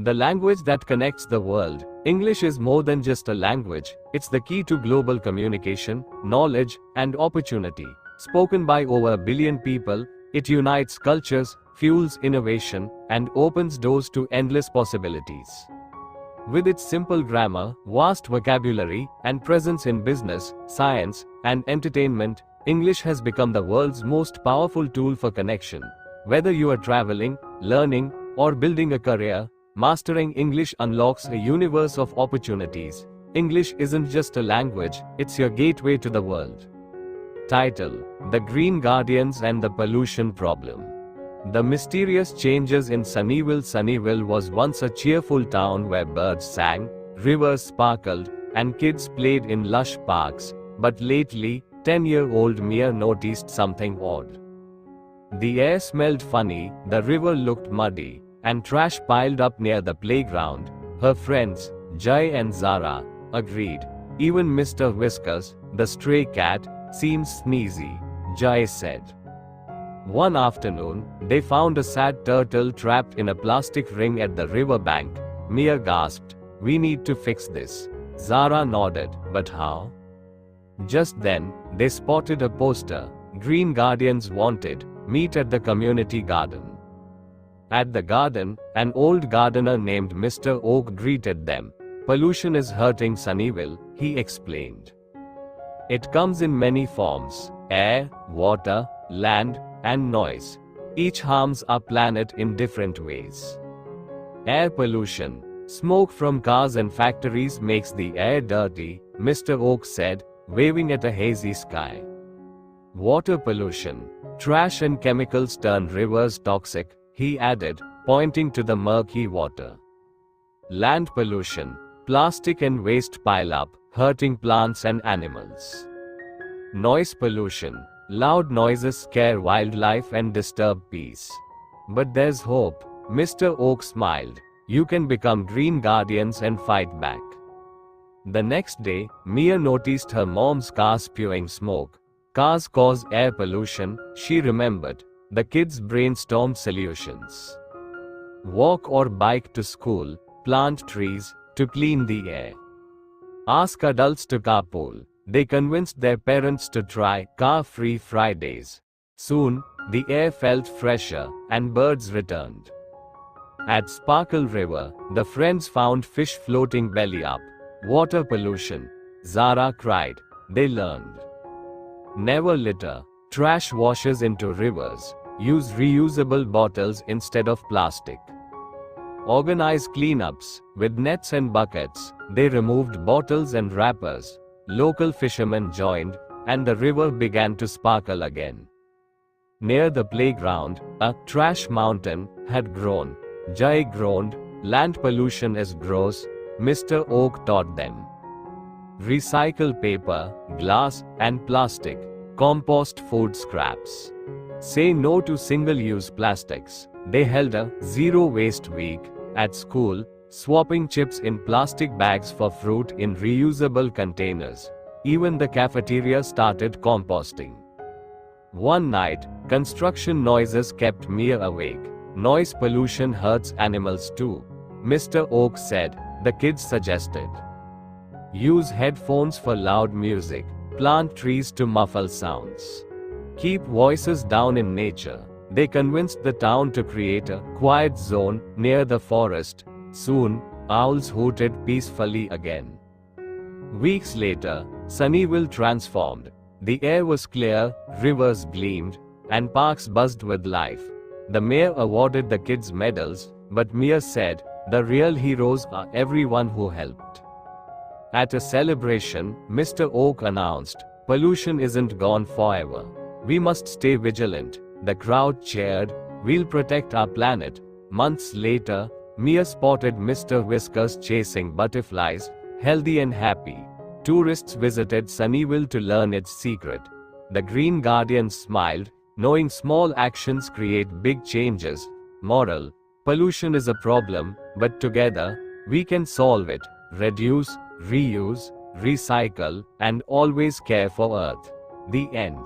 The language that connects the world. English is more than just a language, it's the key to global communication, knowledge, and opportunity. Spoken by over 1 billion people, it unites cultures, fuels innovation, and opens doors to endless possibilities. With its simple grammar, vast vocabulary, and presence in business, science, and entertainment, English has become the world's most powerful tool for connection. Whether you are traveling, learning, or building a career, mastering English unlocks a universe of opportunities. English isn't just a language, it's your gateway to the world. Title: The Green Guardians and the Pollution Problem. The mysterious changes in Sunnyvale. Sunnyvale was once a cheerful town where birds sang, rivers sparkled, and kids played in lush parks. But lately, 10-year-old Mia noticed something odd. The air smelled funny, the river looked muddy, and trash piled up near the playground. Her friends, Jai and Zara, agreed. Even Mr. Whiskers, the stray cat, seems sneezy, Jai said. One afternoon, they found a sad turtle trapped in a plastic ring at the riverbank. Mia gasped, "We need to fix this." Zara nodded, "But how?" Just then, they spotted a poster, "Green Guardians Wanted, Meet at the Community Garden." At the garden, an old gardener named Mr. Oak greeted them. "Pollution is hurting Sunnyvale," he explained. "It comes in many forms: air, water, land, and noise. Each harms our planet in different ways. Air pollution. Smoke from cars and factories makes the air dirty," Mr. Oak said, waving at a hazy sky. "Water pollution. Trash and chemicals turn rivers toxic," he added, pointing to the murky water. "Land pollution. Plastic and waste pile up, hurting plants and animals. Noise pollution. Loud noises scare wildlife and disturb peace. But there's hope," Mr. Oak smiled. "You can become green guardians and fight back." The next day, Mia noticed her mom's car spewing smoke. Cars cause air pollution, she remembered. The kids brainstormed solutions. Walk or bike to school, plant trees to clean the air. Ask adults to carpool. They convinced their parents to try car-free Fridays. Soon, the air felt fresher, and birds returned. At Sparkle River, the friends found fish floating belly up. Water pollution, Zara cried. They learned. Never litter. Trash washes into rivers. Use reusable bottles instead of plastic. Organize cleanups. With nets and buckets, they removed bottles and wrappers. Local fishermen joined, and the river began to sparkle again. Near the playground, a trash mountain had grown. Jai groaned, "Land pollution is gross," Mr. Oak taught them. Recycle paper, glass, and plastic. Compost food scraps. Say no to single-use plastics. They held a zero waste week at school, swapping chips in plastic bags for fruit in reusable containers. Even the cafeteria started composting. One night, construction noises kept Mia awake. Noise pollution hurts animals too, Mr. Oak said. The kids suggested. Use headphones for loud music. Plant trees to muffle sounds. Keep voices down in nature. They convinced the town to create a quiet zone near the forest. Soon, owls hooted peacefully again. Weeks later, Sunnyvale transformed. The air was clear, rivers gleamed, and parks buzzed with life. The mayor awarded the kids medals, but Mia said, "The real heroes are everyone who helped." At a celebration, Mr. Oak announced, "Pollution isn't gone forever. We must stay vigilant." The crowd cheered, "We'll protect our planet." Months later, Mia spotted Mr. Whiskers chasing butterflies, healthy and happy. Tourists visited Sunnyvale to learn its secret. The Green Guardians smiled, knowing small actions create big changes. Moral: pollution is a problem, but together, we can solve it. Reduce, reuse, recycle, and always care for Earth. The end.